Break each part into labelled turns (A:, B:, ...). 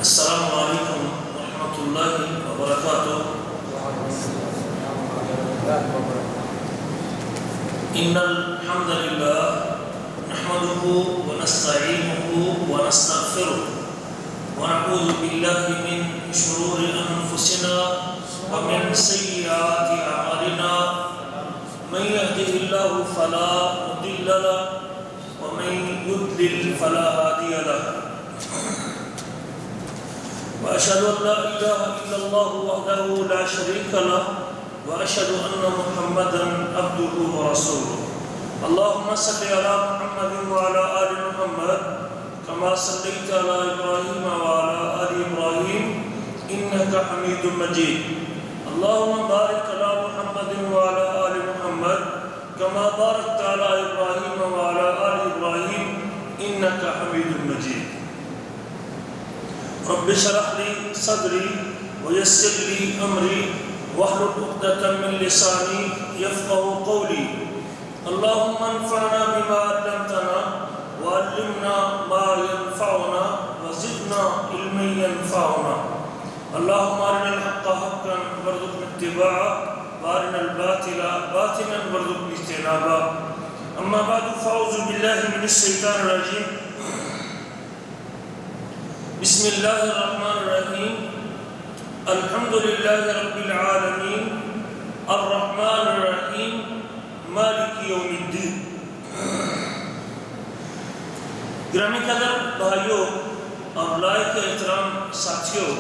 A: السلام علیکم ورحمۃ اللہ وبرکاتہ۔ ان الحمد للہ نحمده ونستعینه ونستغفره ونعوذ باللہ من شرور انفسنا ومن سیئات اعمالنا، من يهده الله فلا مضل له ومن يضلل فلا هادي له، وأشهد أن لا إله إلا الله وحده لا شريك له، وأشهد أن محمدا عبده ورسوله۔ اللهم صل على محمد وعلى آل محمد كما صليت على إبراهيم وعلى آل إبراهيم إنك حميد مجيد۔ اللهم بارك على محمد وعلى آل محمد كما باركت على إبراهيم وعلى آل إبراهيم إنك حميد مجيد۔ رب اشرح لي صدري ويسر لي امري واحلل عقدة من لساني يفقهوا قولي۔ اللهم انفعنا بما علمتنا وعلمنا ما ينفعنا وزدنا علما ينفعنا۔ اللهم ارنا الحق حقا وارزقنا اتباعه وارنا الباطل باطلا وارزقنا اجتنابه۔ اما بعد فاعوذ بالله من الشيطان الرجيم، بسم اللہ الرحمن الرحیم۔ الحمد للہ رب العالمین الرحمن الرحیم مالک یوم الدین۔ گرامی قدر بھائیوں اور لائق احترام ساتھیوں،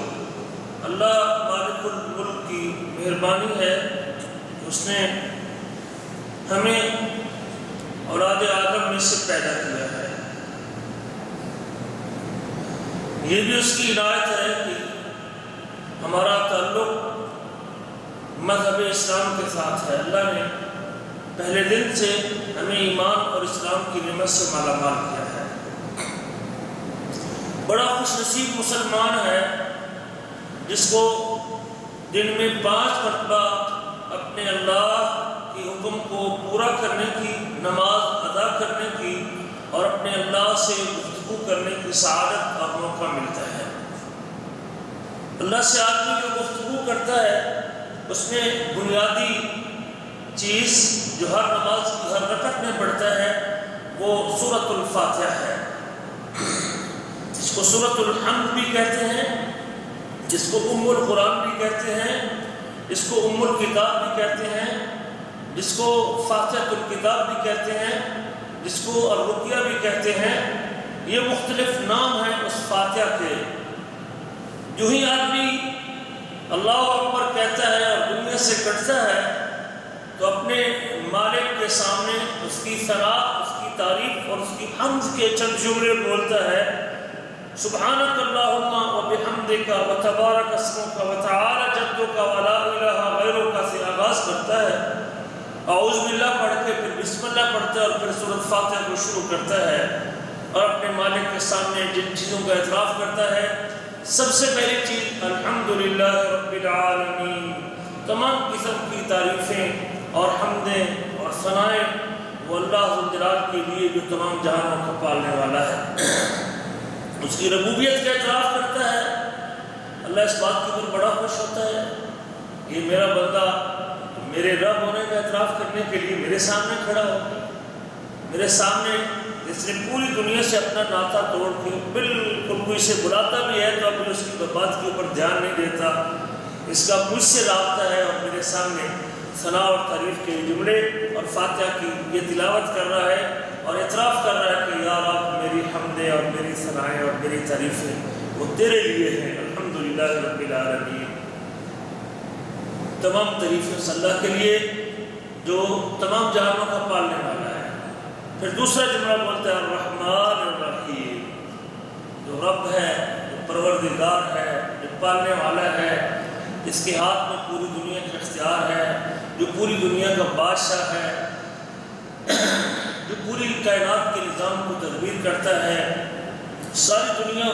A: اللہ مالک الملک کی مہربانی ہے، اس نے ہمیں اولاد آدم میں سے پیدا کیا ہے۔ یہ بھی اس کی عنایت ہے کہ ہمارا تعلق مذہب اسلام کے ساتھ ہے۔ اللہ نے پہلے دن سے ہمیں ایمان اور اسلام کی نعمت سے مالا مال کیا ہے۔ بڑا خوش نصیب مسلمان ہے جس کو دن میں 5 مرتبہ اپنے اللہ کے حکم کو پورا کرنے کی، نماز ادا کرنے کی اور اپنے اللہ سے گفتگو کرنے کی سعادت اور موقع ملتا ہے۔ اللہ سے آدمی جو گفتگو کرتا ہے اس میں بنیادی چیز جو ہر نماز کی ہر رکعت میں پڑھتا ہے وہ سورۃ الفاتحہ ہے، جس کو سورۃ الحمد بھی کہتے ہیں، جس کو ام القرآن بھی کہتے ہیں، جس کو ام الکتاب بھی کہتے ہیں، جس کو فاتحۃ الکتاب بھی کہتے ہیں، جس کو الرقیہ بھی کہتے ہیں۔ یہ مختلف نام ہیں اس فاتحہ کے۔ جو ہی آدمی اللہ اکبر کہتا ہے اور دنیا سے کٹتا ہے تو اپنے مالک کے سامنے اس کی ثنا، اس کی تعریف اور اس کی حمد کے چند جملے بولتا ہے۔ سبحانک اللہم وبحمدک وتبارک اسمک وتعالی جدک ولا الہ غیرک سے آغاز کرتا ہے، اعوذ باللہ پڑھ کے پھر بسم اللہ پڑھتا ہے اور پھر سورۃ فاتحہ کو شروع کرتا ہے اور اپنے مالک کے سامنے جن چیزوں کا اعتراف کرتا ہے، سب سے پہلی چیز الحمدللہ رب العالمین، تمام قسم کی تعریفیں اور حمدیں اور ثنائیں وہ اللہ ذو الجلال کے لیے جو تمام جہانوں کا پالنے والا ہے۔ اس کی ربوبیت کا اعتراف کرتا ہے۔ اللہ اس بات کے اوپر بڑا خوش ہوتا ہے، یہ میرا بندہ میرے رب ہونے کا اعتراف کرنے کے لیے میرے سامنے کھڑا ہو، میرے سامنے جس نے پوری دنیا سے اپنا ناطہ توڑ کے بالکل کوئی سے بلاتا بھی ہے تو اب اس کی بات کے اوپر دھیان نہیں دیتا، اس کا مجھ سے رابطہ ہے اور میرے سامنے ثنا اور تعریف کے جملے اور فاتحہ کی یہ تلاوت کر رہا ہے اور اعتراف کر رہا ہے کہ یا رب میری حمدیں اور میری ثنائیں اور میری تعریفیں وہ تیرے لیے ہیں۔ الحمدللہ رب العالمین، تمام تعریفیں اس اللہ کے لیے جو تمام جہانوں کا پالنے والا ہے۔ پھر دوسرا جملہ بولتا ہے الرحمن الرحیم، جو رب ہے، جو پروردگار ہے، جو پالنے والا ہے، جس کے ہاتھ میں پوری دنیا کا اختیار ہے، جو پوری دنیا کا بادشاہ ہے، جو پوری کائنات کے نظام کو تدبیر کرتا ہے۔ ساری دنیا،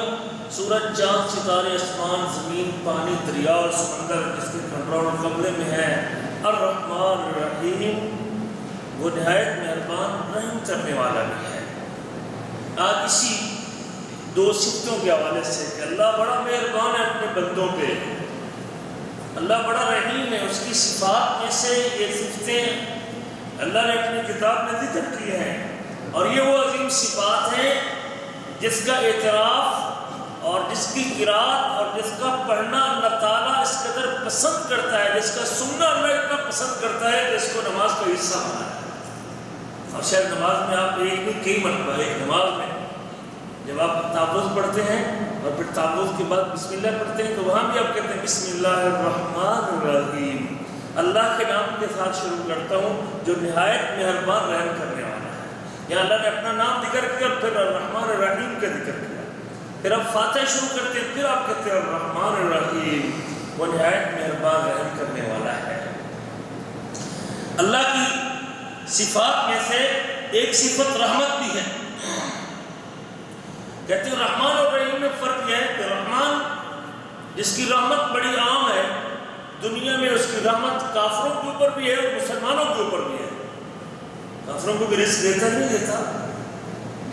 A: سورج، چاند، ستارے، آسمان، زمین، پانی، دریا اور سمندر جس کے کنٹرول اور قبضے میں ہے۔ الرحمن الرحیم، وہ نہایت مہربان رحم کرنے والا بھی ہے۔ آج اسی دو صفتوں کے حوالے سے کہ اللہ بڑا مہربان ہے اپنے بندوں پہ، اللہ بڑا رحیم ہے، اس کی صفات میں سے یہ صفتیں اللہ نے اپنی کتاب میں ذکر کی ہیں، اور یہ وہ عظیم صفات ہیں جس کا اعتراف اور جس کی قرات اور جس کا پڑھنا اللہ تعالیٰ اس قدر پسند کرتا ہے، جس کا سننا اللہ اتنا پسند کرتا ہے کہ اس کو نماز کا حصہ بنایا ہے۔ اور شاید نماز میں آپ ایک نہیں کئی مرتبہ، ایک نماز میں جب آپ تعوذ پڑھتے ہیں اور پھر تعوذ کے بعد بسم اللہ پڑھتے ہیں تو وہاں بھی آپ کہتے ہیں بسم اللہ الرحمن الرحیم، اللہ کے نام کے ساتھ شروع کرتا ہوں جو نہایت مہربان رحم کرنے والا ہے۔ یہاں اللہ نے اپنا نام ذکر کیا اور پھر الرحمن الرحیم کا ذکر کیا، پھر آپ فاتحہ شروع کرتے ہیں، پھر آپ کہتے ہیں الرحمن الرحیم، وہ نہایت مہربان رحم کرنے والا ہے۔ اللہ کی صفات میں سے ایک صفت رحمت بھی ہے۔ کہتے ہیں رحمان اور رحیم میں فرق یہ ہے کہ رحمان جس کی رحمت بڑی عام ہے، دنیا میں اس کی رحمت کافروں کے اوپر بھی ہے اور مسلمانوں کے اوپر بھی ہے۔ کافروں کو بھی رزق دیتا کہ نہیں دیتا؟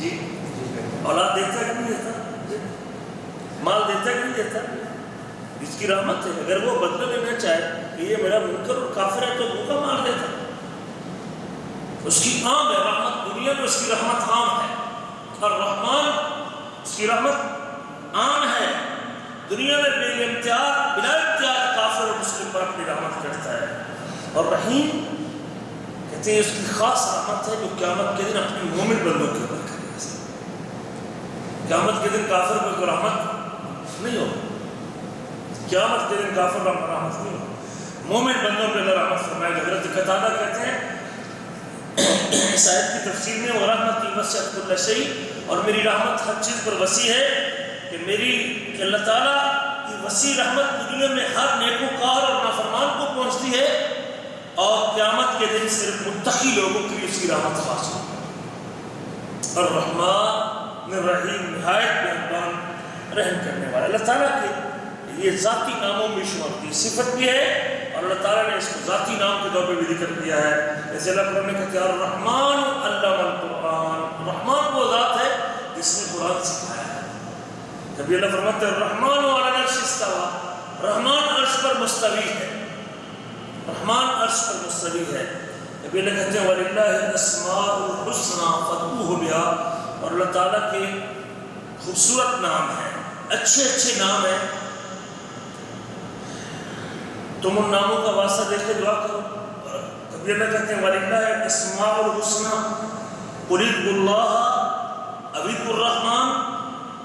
A: جی اولاد دیتا کہ نہیں دیتا؟ مال دیتا کہ نہیں دیتا؟ جس کی رحمت ہے، اگر وہ بدلہ لینا چاہے کہ یہ میرا منکر اور کافر ہے تو بھوکا مار دیتا۔ اس کی عام ہے رحمت، دنیا میں اس کی رحمت عام ہے، اور رحمان اس کی رحمت عام ہے، دنیا میں بے امتیاز بلا امتیاز کافر اور مسلم پر اپنی رحمت کرتا ہے۔ اور رحیم کہتے ہیں اس کی خاص رحمت ہے جو قیامت کے دن اپنی مومن بندوں کے اوپر کرے گا۔ قیامت کے دن کافر پر کوئی رحمت نہیں ہو، قیامت کے دن کافر پر رحمت نہیں ہو، مومن بندوں پہ اللہ رحمت فرمائے گا۔ حضرت قتادہ کہتے ہیں اس آیت کی تفسیر میں ورحمتی وسعت کل شیء، اور میری رحمت ہر چیز پر وسیع ہے، کہ میری اللہ تعالیٰ کی وسیع رحمت دنیا میں ہر نیکوکار اور نافرمان کو پہنچتی ہے، اور قیامت کے دن صرف متقی لوگوں کے لیے اس کی رحمت خاص ہوگی۔ اور الرحمن الرحیم نہایت مہربان رحم کرنے والا، اللہ تعالیٰ کے یہ ذاتی ناموں میں شمار کی صفت بھی ہے، اور اللہ تعالیٰ نے اس کو ذاتی نام کے طور پہ بھی ذکر کیا ہے۔ جیسے اللہ قرآن نے کہتے ہیں الرحمن علم القرآن، رحمان وہ ذات ہے جس نے قرآن سکھایا ہے۔ جب اللہ فرماتے ہیں الرحمن علی العرش استویٰ، رحمان عرش پر مستوی ہے، رحمان عرش پر مستوی ہے۔ جب اللہ کہتے ہیں وَلِلَّهِ الْأَسْمَاءُ الْحُسْنَىٰ فَادْعُوهُ بِهَا، اور اللہ تعالیٰ کے خوبصورت نام ہیں، اچھے نام ہیں، تم ان ناموں کا واسطہ دے کے دعا کرو۔ کبھی اللہ کہتے ہیں وَلِلَّهِ الْأَسْمَاءُ الْحُسْنَىٰ قُلِ ادْعُوا اللَّهَ أَوِ ادْعُوا الرَّحْمَٰنَ،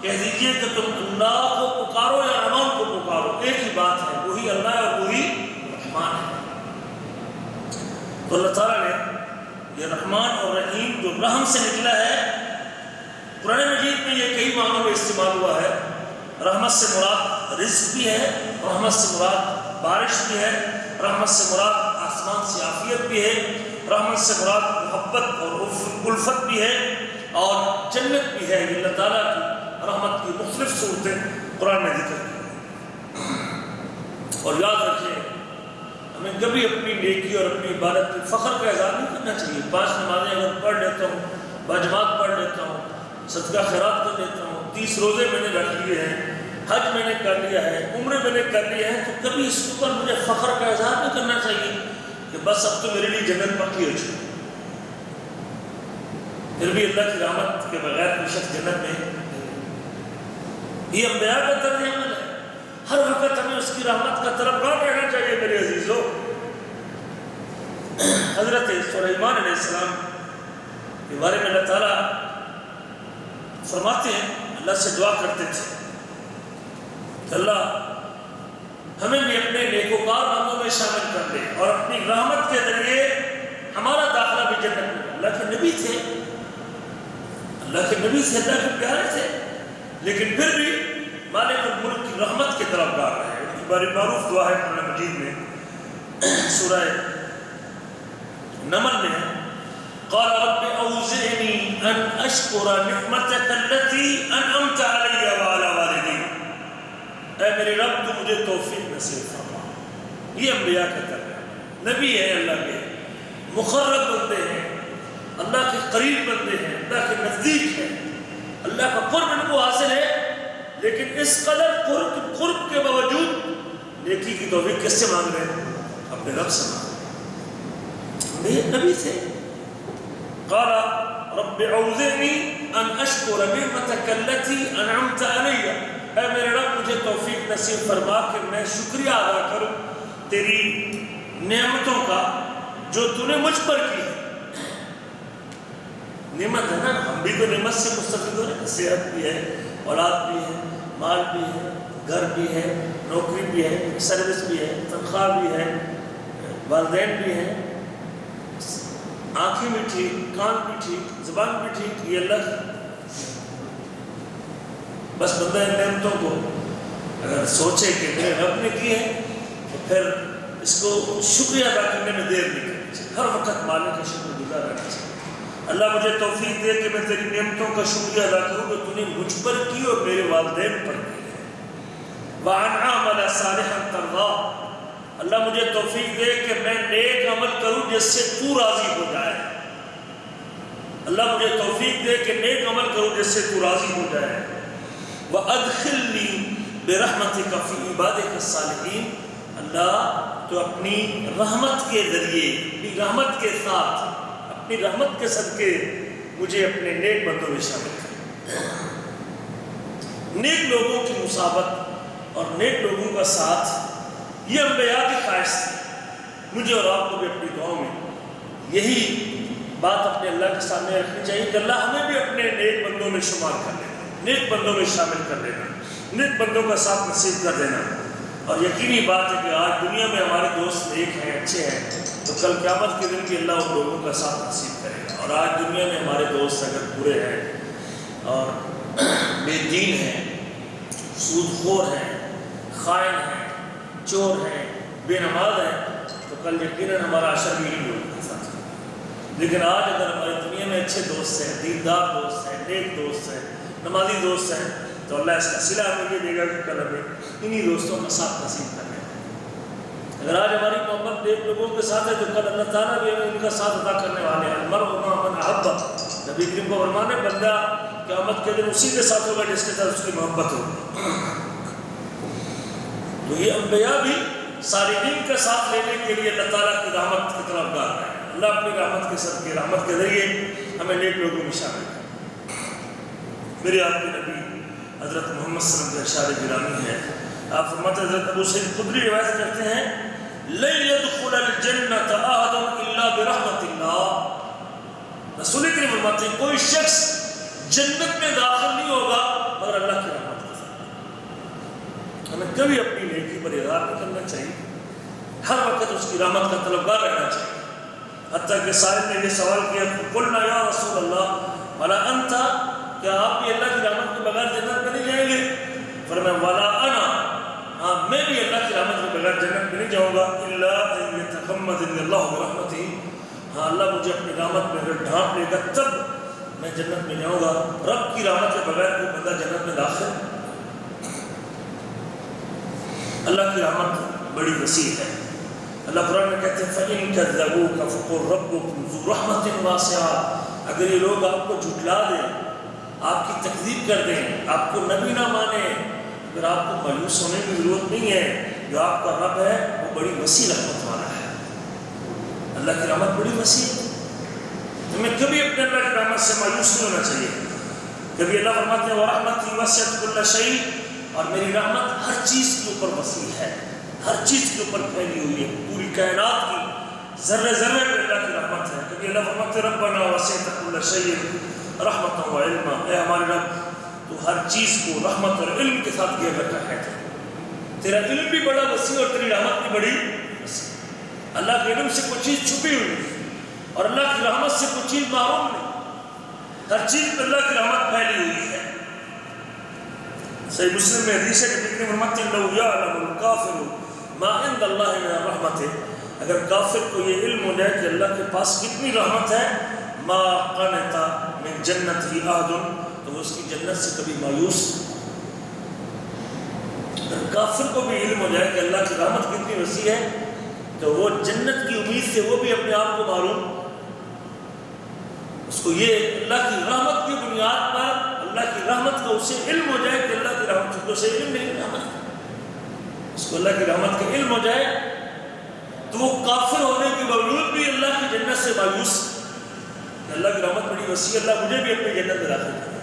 A: کہہ دیجئے کہ تم اللہ کو پکارو یا رحمان کو پکارو، ایک ہی بات ہے، وہی اللہ ہے اور وہی رحمان ہے۔ تو اللہ تعالیٰ نے یہ رحمان اور رحیم جو رحم سے نکلا ہے، قرآن مجید میں یہ کئی معنوں میں استعمال ہوا ہے۔ رحمت سے مراد رزق بھی ہے، رحمت سے مراد بارش بھی ہے، رحمت سے مراد آسمان سے عافیت بھی ہے، رحمت سے مراد محبت اور الفت بھی ہے، اور جنت بھی ہے۔ یہ اللہ تعالیٰ کی رحمت کی مختلف صورتیں قرآن میں ذکر کی۔ اور یاد رکھیں ہمیں کبھی اپنی نیکی اور اپنی عبادت کی فخر کا اظہار نہیں کرنا چاہیے۔ 5 نمازیں اگر پڑھ لیتا ہوں، باجماعت پڑھ لیتا ہوں، صدقہ خیرات کر لیتا ہوں، 30 روزے میں نے رکھ لیے ہیں، حج میں نے کر لیا ہے، عمرے میں نے کر لیا ہے، تو کبھی اس کے اوپر مجھے فخر کا اظہار نہیں کرنا چاہیے کہ بس اب تو میرے لیے جنت پکی ہو چکی۔ پھر بھی اللہ کی رحمت کے بغیر کوئی شخص جنت میں یہ انبیاء کا طرز عمل ہے۔ ہر وقت ہمیں اس کی رحمت کا طلبگار رہنا چاہیے میرے عزیزوں۔ حضرت سلیمان علیہ السلام کے بارے میں اللہ تعالیٰ فرماتے ہیں، اللہ سے دعا کرتے تھے کہ اللہ ہمیں بھی اپنے نیکوکار بندوں میں شامل کر دے اور اپنی رحمت کے ذریعے ہمارا داخلہ بھی جنت میں۔ اللہ کے نبی تھے، اللہ کے پیارے تھے، لیکن پھر بھی مالک الملک کی رحمت کے طرفدار رہے۔ ان کی بڑی معروف دعا ہے قرآن مجید میں، سورہ نمل میں ہے، قال رب اوزعنی ان اشکر نعمتک التي انعمت علی وعلی والدی، اے میرے رب تو مجھے توفیق نصیب فرما۔ یہ انبیاء کا طریقہ، نبی ہے، اللہ کے مقرب بندے ہیں، اللہ کے قریب بندے ہیں، اللہ کے نزدیک ہیں، اللہ کا قرب ان کو حاصل ہے، لیکن اس قدر قرب کے باوجود نیکی کی توفیق کس سے مانگ رہے ہیں؟ اپنے رب سے مانگ رہے ہیں۔ نبی تھے، قال رب اعوذنی ان اشکر نعمتک التی انعمت علی، اے میرے رب مجھے توفیق نصیب فرما کہ میں شکریہ ادا کروں تیری نعمتوں کا جو تو نے مجھ پر کی ہے۔ نعمت ہے نا، ہم بھی تو نعمت سے مستفید ہو رہے ہیں، صحت بھی ہے، اولاد بھی ہے، مال بھی ہے، گھر بھی ہے، نوکری بھی ہے، سروس بھی ہے، تنخواہ بھی ہے، والدین بھی ہیں، آنکھیں بھی ٹھیک، کان بھی ٹھیک، زبان بھی ٹھیک، یہ اللہ بس بندہ ان نعمتوں کو اگر سوچے کہ میرے رب نے کی ہے تو پھر اس کو شکریہ ادا کرنے میں دیر نہیں کرنی چاہیے، ہر وقت مالک کا شکر گزار رہنا چاہیے۔ اللہ مجھے توفیق دے کہ میں تیری نعمتوں کا شکریہ ادا کروں کہ تو نے مجھ پر کی اور میرے والدین پر کی ہے۔ وَأَنْ أَعْمَلَ صَالِحًا تَرْضَاهُ، اللہ مجھے توفیق دے کہ میں نیک عمل کروں جس سے تو راضی ہو جائے۔ اللہ مجھے توفیق دے کہ نیک عمل کروں جس سے تو راضی ہو جائے۔ وَأَدْخِلْنِي بِرَحْمَتِكَ فِي عِبَادِكَ الصَّالِحِينَ، اللہ تو اپنی رحمت کے ذریعے، اپنی رحمت کے ساتھ، اپنی رحمت کے صدقے مجھے اپنے نیک بندوں میں شامل کر۔ نیک لوگوں کی مصابت اور نیک لوگوں کا ساتھ یہ انبیاء کی خواہش تھی۔ مجھے اور آپ کو بھی اپنی دعاؤں میں یہی بات اپنے اللہ کے سامنے رکھنی چاہیے کہ اللہ ہمیں بھی اپنے نیک بندوں میں شمار کر لینا، نیک بندوں میں شامل کر لینا، نیک بندوں کا ساتھ نصیب کر دینا۔ اور یقینی بات ہے کہ آج دنیا میں ہمارے دوست نیک ہیں، اچھے ہیں، تو کل قیامت کے دن بھی اللہ ان لوگوں کا ساتھ نصیب کرے گا۔ اور آج دنیا میں ہمارے دوست اگر برے ہیں اور بے دین ہیں، سود خور ہیں، خائن ہیں، چور ہیں، بے نماز ہیں، تو کل یقیناً ہمارا عشر بھی نہیں لوگوں کے ساتھ۔ لیکن آج اگر ہماری دنیا میں اچھے دوست ہیں، دیندار دوست ہیں، نیک دوست ہیں، نمازی دوست ہیں، تو اللہ اس کا صلہ ہمیں یہ دے گا کہ کل ہمیں انہی دوستوں کا ساتھ نصیب کرنے گا۔ اگر آج ہماری محبت نیک لوگوں کے ساتھ ہے تو کل اللہ تعالیٰ بھی ہمیں ان کا ساتھ ادا کرنے والے ہیں۔ المرء مع من احب، نبی کریم کو فرمانے بندہ قیامت کے دن اسی کے ساتھ ہوگا جس کے ساتھ اس کی محبت ہوگی۔ تو یہ انبیاء بھی صالحین کا ساتھ لینے کے لیے اللہ تعالیٰ کی رحمت کی طرف گار رہے ہیں۔ اللہ اپنی رحمت کے صدقے، رحمت کے ذریعے ہمیں نیک لوگوں میں شامل کرے۔ میرے آپ کے نبی حضرت محمد صلی اللہ علیہ وسلم کا ارشاد گرامی ہے، آپ فرماتے ہیں، حضرت ابو سعید خدری روایت کرتے ہیں، لن يدخل الجنة أحد إلا برحمة اللہ، رسول کریم فرماتے ہیں کوئی شخص جنت میں داخل نہیں ہوگا مگر اللہ کی رحمت کے ساتھ۔ ہمیں کبھی اپنی نیکی پر اظہار نہیں کرنا چاہیے، ہر وقت اس کی رحمت کا طلبگار رہنا چاہیے۔ حتیٰ کہ سائل نے یہ سوال کیا، قلنا یا رسول اللہ ولا انت، کیا آپ بھی اللہ کی رحمت کے بغیر جنت میں نہیں جائیں گے؟ فرمایا ولا انا، ہاں میں بھی اللہ کی رحمت کے بغیر جنت میں نہیں جاؤں گا، الا ان يتغمدني اللہ برحمتہ، ہاں اللہ مجھے اپنی رحمت میں اگر ڈھانپ لے گا تب میں جنت میں جاؤں گا۔ رب کی رحمت کے بغیر کوئی بندہ جنت میں داخل، اللہ کی رحمت بڑی وسیع ہے۔ اللہ قرآن میں کہتے ہیں فَإِن كَذَّبُوكَ فَقُلْ رَبُّكُمْ ذُو رَحْمَةٍ وَاسِعَةٍ، اگر یہ لوگ آپ کو جھٹلا دیں، آپ کی تکذیب کر دیں، آپ کو نبی نہ مانیں، پھر آپ کو مایوس ہونے کی ضرورت نہیں ہے، جو آپ کا رب ہے وہ بڑی وسیع رحمت والا ہے۔ اللہ کی رحمت بڑی وسیع ہے، ہمیں کبھی اپنے اللہ کی رحمت سے مایوس نہیں ہونا چاہیے۔ کبھی اللہ فرماتے ہیں وَرَحْمَتِي وَسِعَتْ كُلَّ شَيْءٍ، اور میری رحمت ہر چیز کے اوپر وسیع ہے، ہر چیز کے اوپر پھیلی ہوئی ہے، پوری کائنات کی ذرے ذرے پہ اللہ کی رحمت ہے۔ کبھی اللہ فرماتے ہیں رَبَّنَا وَسِعْتَ كُلَّ شَيْءٍ رَحْمَةً وَعِلْمًا، اے ہمارے رب تو ہر چیز کو رحمت اور علم کے ساتھ گھیر رکھا ہے، تیرا علم بھی بڑا وسیع اور تیری رحمت بھی بڑی وسیع۔ اللہ کے علم سے کوئی چیز چھپی ہوئی نہیں اور اللہ کی رحمت سے کوئی چیز محروم نہیں، ہر چیز پہ اللہ کی رحمت پھیلی ہوئی ہے۔ صحیح مسلم میں حدیث ہے کہ نبی فرماتے ہیں لو یعلم الکافر ما عند اللہ من الرحمت، اگر کافر کو یہ علم ہو جائے کہ اللہ کے پاس کتنی رحمت ہے، ما قنط من جنتہ احد، تو وہ اس کی جنت سے کبھی مایوس۔ اگر کافر کو بھی علم ہو جائے کہ اللہ کی رحمت کتنی وسیع ہے تو وہ جنت کی امید سے وہ بھی اپنے آپ کو معروم، اس کو یہ اللہ کی رحمت کی بنیاد پر اللہ کی رحمت کا اسے علم ہو جائے کہ اللہ کی رحمت، چونکہ اسے علم نہیں رحمت، اس کو اللہ کی رحمت کا علم ہو جائے تو وہ کافر ہونے کے باوجود بھی اللہ کی جنت سے مایوس کہ اللہ کی رحمت بڑی وسیع، اللہ مجھے بھی اپنی جنت میں داخل کرے۔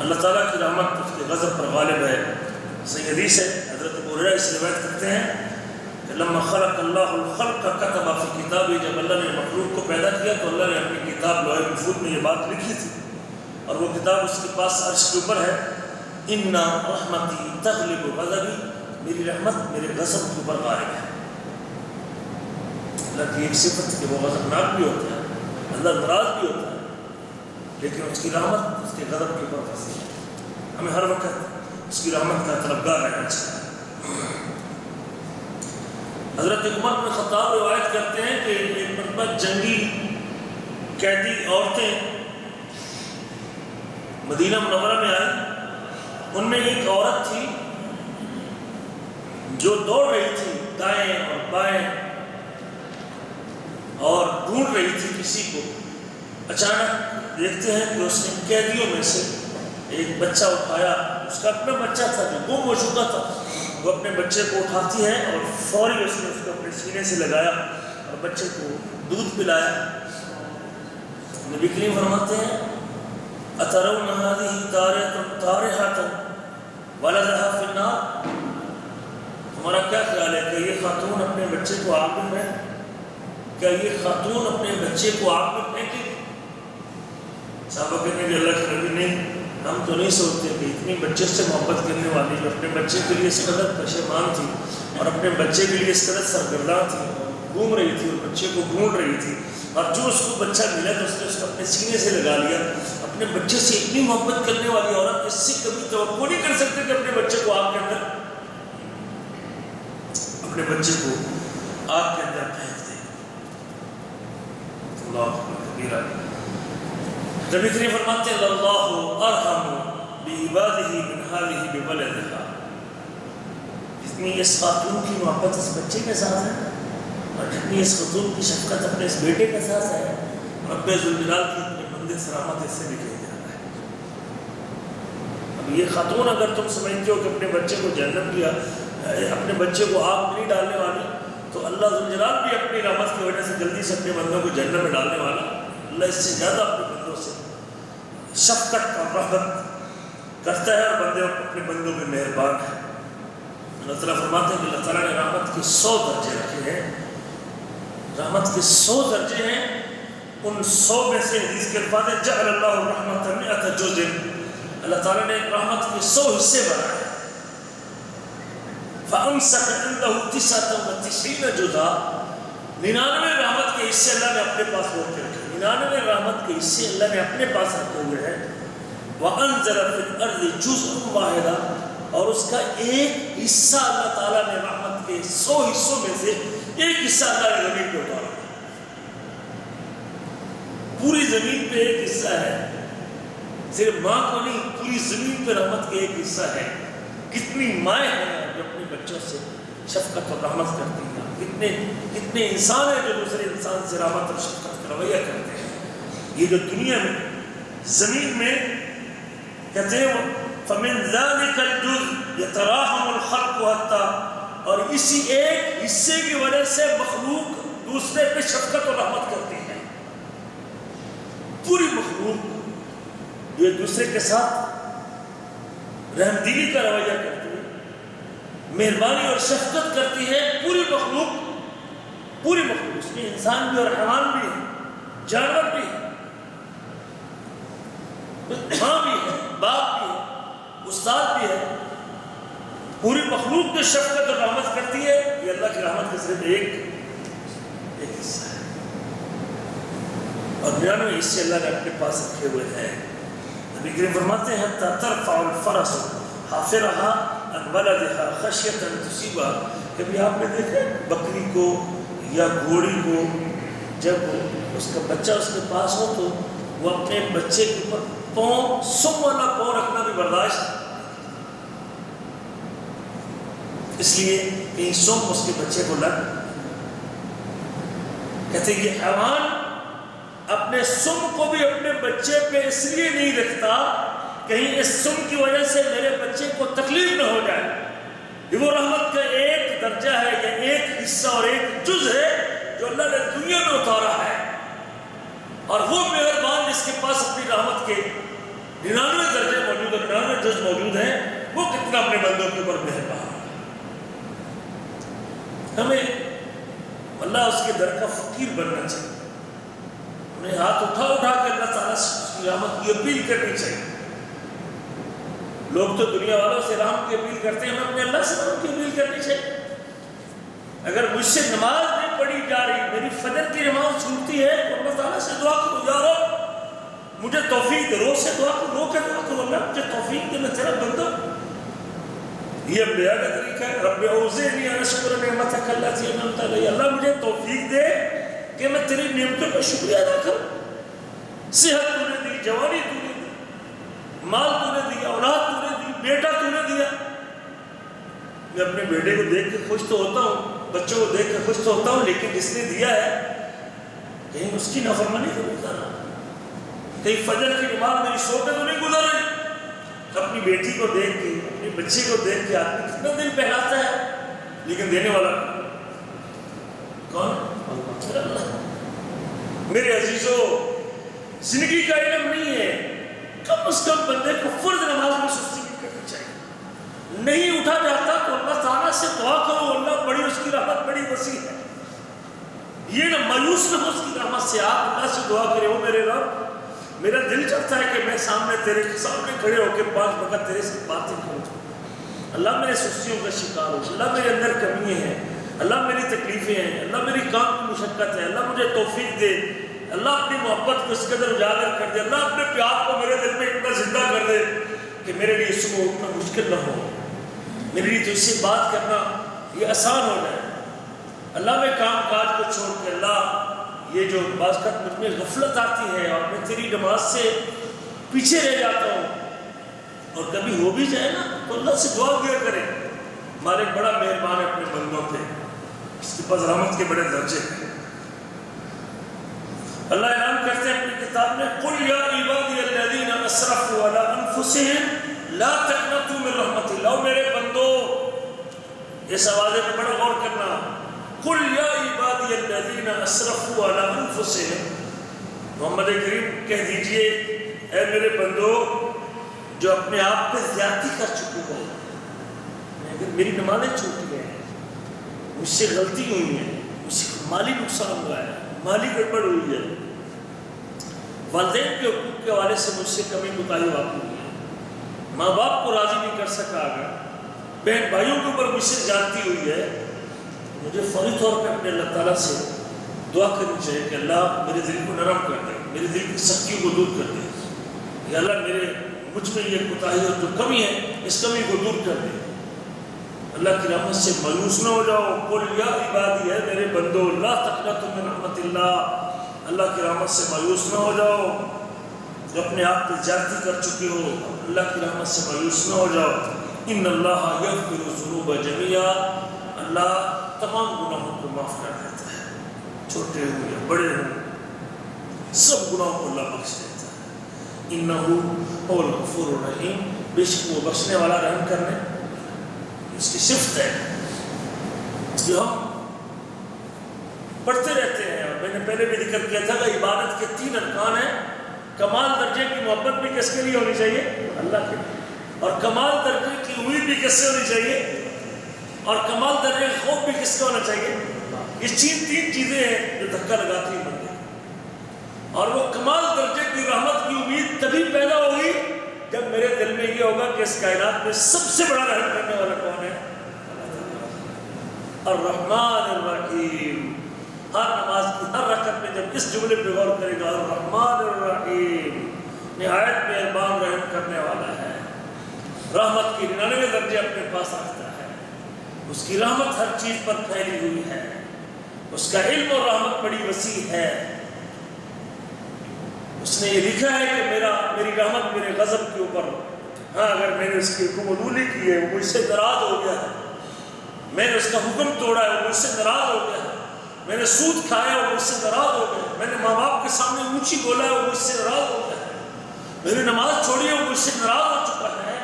A: اللہ تعالیٰ کی رحمت اس کے غضب پر غالب ہے۔ صحیح حدیث ہے، حضرت ابو ہریرہ اس روایت کرتے ہیں کہ لما خلق اللہ الخلق کتب فی کتابہ، جب اللہ نے مخلوق کو پیدا کیا تو اللہ نے اپنی کتاب لوح محفوظ میں یہ بات لکھی تھی، اور وہ کتاب اس کے پاس عرش کے اوپر ہے، ان رحمتی تغلب غضبی، میری رحمت میرے غضب کے اوپر غالب ہے۔ اللہ کی ایک صفت کہ وہ غضبناک بھی ہوتا ہے، اللہ ناراض بھی ہوتا ہے، لیکن اس کی رحمت اس کے غضب کے اوپر فصیح ہے۔ ہمیں ہر وقت اس کی رحمت کا طلبگار رہنا چاہیے۔ حضرت عمر بن خطاب روایت کرتے ہیں کہ ایک مرتبہ جنگی قیدی عورتیں مدینہ منورہ میں آئیں، ان میں ایک عورت تھی جو دوڑ رہی تھی دائیں اور بائیں اور ڈھونڈ رہی تھی کسی کو۔ اچانک دیکھتے ہیں کہ اس نے قیدیوں میں سے ایک بچہ اٹھایا، اس کا اپنا بچہ تھا جو گم ہو چکا تھا، وہ اپنے بچے کو اٹھاتی ہے اور فوری اس نے اس کو اپنے سینے سے لگایا اور بچے کو دودھ پلایا۔ نبی کریم فرماتے ہیں اترون هذه طارحة ولدها في النار، تمہارا کیا خیال ہے کہ یہ خاتون اپنے بچے کو آگ میں پھینک، کیا یہ خاتون اپنے بچے کو آگ میں پھینکے؟ صحابہ کہتے ہیں کہ اللہ کے نبی نہیں، ہم تو نہیں سوچتے کہ اتنی بچے سے محبت کرنے والی جو اپنے بچے کے لیے اس قدر پشیمان تھی اور اپنے بچے کے لیے اس قدر سرگرداں تھی، گھوم رہی تھی اور بچے کو ڈھونڈ رہی تھی، اور جو اس کو بچہ ملا تو اس نے اس کو اپنے سینے سے لگا لیا۔ اپنے بچے سے اتنی محبت کرنے والی عورت اس سے کبھی توقع نہیں کر سکتے کہ اپنے بچے کو آگ کے اندر پھینک دے۔ اللہ اکبر کبیرہ۔ نبی کریم فرماتے ہیں اللہ ارحم بعبادہ من هذه بولدها، جتنی اس خاتون کی محبت اس بچے کے ساتھ ہے اور جتنی اس خاتون کی شفقت اپنے اس بیٹے کے ساتھ ہے، رب ذوالجلال کی اپنے بندے سے رحمت اس سے نکل جاتا ہے۔ اب یہ خاتون اگر تم سمجھتے ہو کہ اپنے بچے کو جہنم کیا، اپنے بچے کو آگ میں نہیں ڈالنے والی، تو اللہ ذوالجلال بھی اپنی رحمت کی وجہ سے جلدی سے اپنے بندوں کو جہنم میں ڈالنے والا۔ اللہ اس سے زیادہ اپنے بندوں سے شفقت اور رحمت کرتا ہے اور اپنے بندوں میں مہربان ہے۔ اللہ تعالیٰ فرماتے ہیں کہ اللہ تعالیٰ نے رحمت کے 100 درجے رکھے ہیں، رحمت کے 100 درجے ہیں، ان 100 میں سے حدیث کے الفاظ ہیں جعل اللہ الرحمت 100 جزء، اللہ تعالیٰ نے رحمت کے 100 حصے بنائے۔ فَأَمْسَكَ عِنْدَهُ 99 جزءا، 99 رحمت کے حصے اللہ نے اپنے پاس روک کے رکھے، 99 رحمت کے حصے اللہ نے اپنے پاس رکھے ہوئے ہیں۔ وَأَنزَلَ فِي الْأَرْضِ جُزْءً وَاحِدًا، اور اس کا ایک حصہ اللہ تعالیٰ نے رحمت کے 100 حصوں میں سے ایک حصہ اللہ نے زمین پہ اتارا۔ پوری زمین پہ ایک حصہ ہے، صرف ماں کو نہیں، پوری زمین پہ رحمت کے ایک حصہ ہے۔ کتنی مائیں ہیں جو اپنے بچوں سے شفقت اور رحمت کرتی ہیں، کتنے انسان ہیں جو دوسرے انسان سے رحمت اور شفقت کا رویہ کرتے ہیں۔ یہ جو دنیا میں زمین میں کہتے ہیں فَمِنْ ذَلِكَ الْجُزْءِ يَتَرَاحَمُ الْخَلْقُ حَتَّى، اور اسی ایک حصے کی وجہ سے مخلوق دوسرے پہ شفقت اور رحمت کرتی ہے۔ پوری مخلوق جو ایک دوسرے کے ساتھ رحمدلی کا رویہ کرتی ہے، مہربانی اور شفقت کرتی ہے، پوری مخلوق اس میں انسان بھی اور حیوان بھی ہے، جانور بھی ہے، ماں بھی ہے، باپ بھی ہے، استاد بھی ہے، پوری مخلوق جو شفقت اور رحمت کرتی ہے، یہ اللہ کی رحمت کا صرف ایک حصہ ہے، اور 99 حصے اللہ نے اپنے پاس رکھے ہوئے ہیں۔ نبی کریم فرماتے ہیں حتی ترفع الفرس حافرها عن ولدها خشیۃ ان تصیبها، کبھی آپ نے دیکھا بکری کو یا گھوڑی کو جب اس کا بچہ اس کے پاس ہو تو وہ اپنے بچے کے اوپر پاؤں، سم والا پاؤں رکھنا بھی برداشت، اس لیے کہیں سم اس کے بچے کو لگ، کہتے ہیں یہ حیوان اپنے اپنے سم کو بھی اپنے بچے پہ اس لیے نہیں رکھتا کہیں اس سم کی وجہ سے میرے بچے کو تکلیف نہ ہو جائے. یہ وہ رحمت کا ایک درجہ ہے یا ایک حصہ اور ایک جز ہے جو اللہ نے دنیا میں اتارا ہے. اور وہ مہربان جس کے پاس اپنی رحمت کے 99 درجے موجود ہیں، 99 جز موجود ہیں، وہ کتنا اپنے بندوں کے اوپر مہربان ہے. ہمیں اللہ اس کے در کا فقیر بننا چاہیے. ہمیں ہاتھ اٹھا کے اللہ تعالیٰ سے اس کی رحمت کی اپیل کرنی چاہیے. لوگ تو دنیا والوں سے رحمت کی اپیل کرتے ہیں، ہمیں اپنے اللہ سے رحمت کی اپیل کرنی چاہیے. اگر مجھ سے نماز نہیں پڑھی جا رہی، میری فجر کی نماز چھوٹتی ہے، تو اللہ تعالیٰ سے دعا کرو، یا رب مجھے توفیق دے. روز سے دعا کرو، رو کے دعا کرو، اللہ مجھے توفیق دے، میں تیرا بندہ. یہ انبیاء کا طریقہ ہے. رب اوزعنی ان اشکر نعمتک التی انعمت علی. اللہ مجھے توفیق دے کہ میں تیری نعمتوں کا شکریہ ادا کروں. صحت تو نے دی، جوانی تو نے دی، مال تو نے دیا، اولاد تو نے دی، بیٹا تو نے دیا. میں اپنے بیٹے کو دیکھ کے خوش تو ہوتا ہوں، بچوں کو دیکھ کے خوش تو ہوتا ہوں، لیکن جس نے دیا ہے کہیں اس کی نافرمانی تو نہیں کر رہا، کہیں فجر کی نماز میری سو پہ تو نہیں گزر رہی. اپنی بیٹی کو دیکھ کے، اپنے بچے کو دیکھ کے آدمی کتنا دل پہلاتا ہے، لیکن دینے والا کون؟ اللہ. میرے عزیزو، زندگی کا علم نہیں ہے، کم از کم بندے کو فرض نماز میں سستی نہیں کرنی چاہیے. نہیں اٹھا جاتا تو اللہ تعالیٰ سے دعا کرو، اللہ بڑی، اس کی رحمت بڑی وسیع ہے. یہ نہ مایوس نہ ہو اس کی رحمت سے. آپ اللہ سے دعا کرے، وہ میرے رب، میرا دل چاہتا ہے کہ میں سامنے تیرے سامنے کھڑے ہو کے 5 وقت تیرے سے باتیں کروں. اللہ میرے سستیوں کا شکار ہو، اللہ میرے اندر کمیاں ہیں، اللہ میری تکلیفیں ہیں، اللہ میری کام کی مشقت ہے، اللہ مجھے توفیق دے. اللہ اپنی محبت کو اس قدر اجاگر کر دے، اللہ اپنے پیار کو میرے دل میں اتنا زندہ کر دے کہ میرے لیے صبح اٹھنا مشکل نہ ہو، میرے لیے تو اس سے بات کرنا یہ آسان ہو جائے. اللہ میں کام کاج کو چھوڑ کے، اللہ یہ جو بعض کا مجھ میں غفلت آتی ہے اور میں تیری نماز سے پیچھے رہ جاتا ہوں، اور کبھی ہو بھی جائے نا تو اللہ سے دعا کیا کرے. مالک بڑا مہربان ہے اپنے بندوں پہ، اس کے پاس رحمت کے بڑے درجے ہیں. اللہ اعلان کرتے ہیں اپنی کتاب میں، قل یا عبادی الذین اسرفوا علی انفسہم لا تقنطوا من رحمت اللہ. میرے بندو، اس آوازے پہ بڑا غور کرنا. قل یا عبادی الذین اسرفوا علی انفسہم. محمد کریم کہہ دیجئے، اے میرے بندو جو اپنے آپ پہ زیادتی کر چکے ہو. میری نمازیں چھوٹ گئے ہیں، مجھ سے غلطی ہوئی ہے، مجھ سے مالی نقصان ہوا ہے، مالی گڑبڑ ہوئی ہے، والدین کے حقوق کے حوالے سے مجھ سے کمی کوتاہی واقع ہوئی ہے، ماں باپ کو راضی نہیں کر سکا، اگر بہن بھائیوں کے اوپر مجھ سے زیادتی ہوئی ہے، مجھے فوری طور پہ اپنے اللہ تعالیٰ سے دعا کرنی چاہیے کہ اللہ میرے دل کو نرم کر دے، میرے دل کی سختیوں کو دور کر دے. یا اللہ میرے مجھ میں یہ کوتاہی اور جو کمی ہے اس کمی کو دور کر دے. اللہ کی رحمت سے مایوس نہ ہو جاؤ. قل یا عبادی، ہے میرے بندو، لا تقنطوا من رحمت اللہ. اللہ کی رحمت سے مایوس نہ ہو جاؤ. جو اپنے آپ پہ زیادتی کر چکے ہو، اللہ کی رحمت سے مایوس نہ ہو جاؤ. ان اللہ یغفر الذنوب جميعا. اللہ تمام گناہوں کو معاف کر دیتا ہے، چھوٹے ہوں یا بڑے ہوں، سب گناہوں کو اللہ بخش دیتا ہے. انہ هو الغفور الرحیم. بے شک وہ بخشنے والا، رحم کرنے اس کی صفت ہے. جو ہم پڑھتے رہتے ہیں، اور میں نے پہلے بھی ذکر کیا تھا کہ عبادت کے 3 ارکان ہیں. کمال درجے کی محبت بھی کس کے لیے ہونی چاہیے؟ اللہ کے لیے. اور کمال درجے کی امید بھی کس سے ہونی چاہیے؟ اور کمال درجے کا خوف بھی کس کا ہونا چاہیے؟ یہ 3 چیزیں ہیں جو دھکا لگاتی ہیں بندے. اور وہ کمال درجے کی رحمت کی امید تبھی پیدا ہوگی جب میرے دل میں یہ ہوگا کہ اس کائنات میں سب سے بڑا رحم کرنے والا کون ہے؟ الرحمن الرحیم. ہر نماز کی ہر رکعت میں جب اس جملے پہ غور کرے گا، الرحمن الرحیم، نہایت مہربان رحم کرنے والا ہے. رحمت کی 99 درجے اپنے پاس رکھتا ہے. اس کی رحمت ہر چیز پر پھیلی ہوئی ہے. اس کا علم اور رحمت بڑی وسیع ہے. اس نے یہ لکھا ہے کہ میری رحمت میرے غضب کے اوپر، ہاں اگر میں نے اس کی حکم عدولی کی ہے، وہ مجھ سے ناراض ہو گیا ہے، میں نے اس کا حکم توڑا ہے، وہ مجھ سے ناراض ہو گیا ہے، میں نے سود کھایا وہ مجھ سے ناراض ہو گئے، میں نے ماں باپ کے سامنے اونچی بولا ہے وہ مجھ سے ناراض ہو گیا ہے، میں نے نماز چھوڑی ہے وہ مجھ سے ناراض ہو چکا ہے.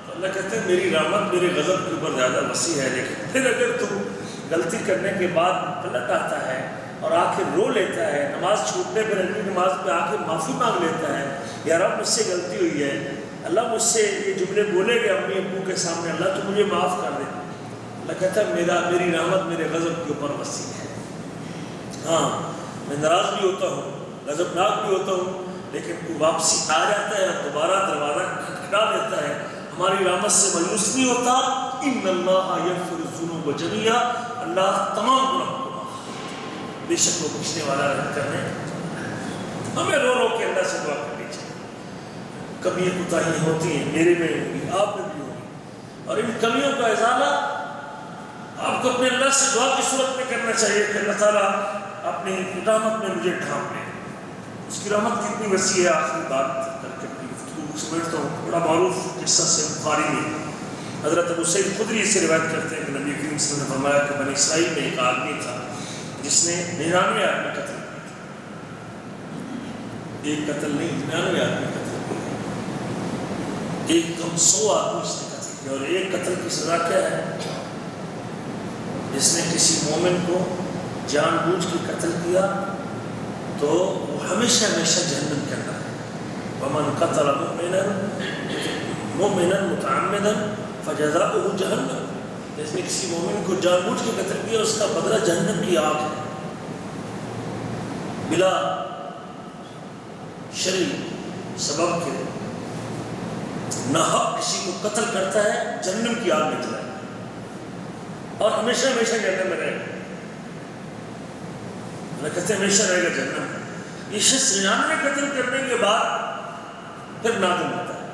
A: تو اللہ کہتے ہیں میری رحمت میرے غضب کے اوپر زیادہ وسیع ہے. لیکن پھر اگر تو غلطی کرنے کے بعد غلط آتا ہے اور آ کے رو لیتا ہے، نماز چھوٹنے پر اگلی نماز پہ آ کے معافی مانگ لیتا ہے، یار اب مجھ سے غلطی ہوئی ہے، اللہ مجھ سے یہ جملے بولے گے امی ابو کے سامنے، اللہ تو مجھے معاف کر دے. اللہ کہتا ہے میری رحمت میرے غضب کے اوپر وسیع ہے. ہاں میں ناراض بھی ہوتا ہوں، غضبناک بھی ہوتا ہوں، لیکن وہ واپسی آ جاتا ہے اور دوبارہ دروازہ کھٹکھٹا دیتا ہے. ہماری رحمت سے مایوس نہیں ہوتا. ان اللہ یغفر الذنوب جميعا، اللہ تمام گناہوں کو معاف کرتا ہے، بے شک وہ بخشنے والا رحم کرنے. ہمیں رو رو کے اللہ سے دعا کرنی چاہیے. کمیاں کوتاہیاں ہوتی ہیں، میرے میں ہوگی، آپ میں بھی ہوگی، اور ان کمیوں کا ازالہ آپ کو اپنے اللہ سے دعا کی صورت میں کرنا چاہیے کہ اللہ تعالیٰ اپنی رحمت میں مجھے ڈھانپ لے. اس کی رحمت کتنی وسیع ہے. آخری بات کر کے اپنی گفتگو سمجھتا ہوں. بڑا معروف قصہ سے بخاری میں حضرت ابو سعید خدری سے روایت کرتے ہیں کہ نبی کریم صلی اللہ علیہ وسلم نے فرمایا کہ بنی اسرائیل میں ایک آدمی تھا جس نے 99 آدمی قتل کیا. ایک قتل نہیں، 99 آدمی قتل کیا. ایک کم 100 آدمی اس نے قتل کیا. اور ایک قتل کی سزا کیا ہے؟ جس نے کسی مومن کو جان بوجھ کے قتل کیا تو وہ ہمیشہ ہمیشہ جہنم کے اندر ہے. ومن قتل مؤمنا متعمدا فجزاؤه جہنم. جس نے کسی مومن کو جان بوجھ کے قتل کیا اس کا بدلہ جہنم کی آگ ہے. بلا شرعی سبب کے ناحق کسی کو قتل کرتا ہے جہنم کی آگ میں جلائے اور ہمیشہ ہمیشہ جہنم میں رہے گا. اللہ کہتے ہیں ہمیشہ رہے گا جہنم. یہ شخص 99 قتل کرنے کے بعد پھر نادم ہوتا ہے،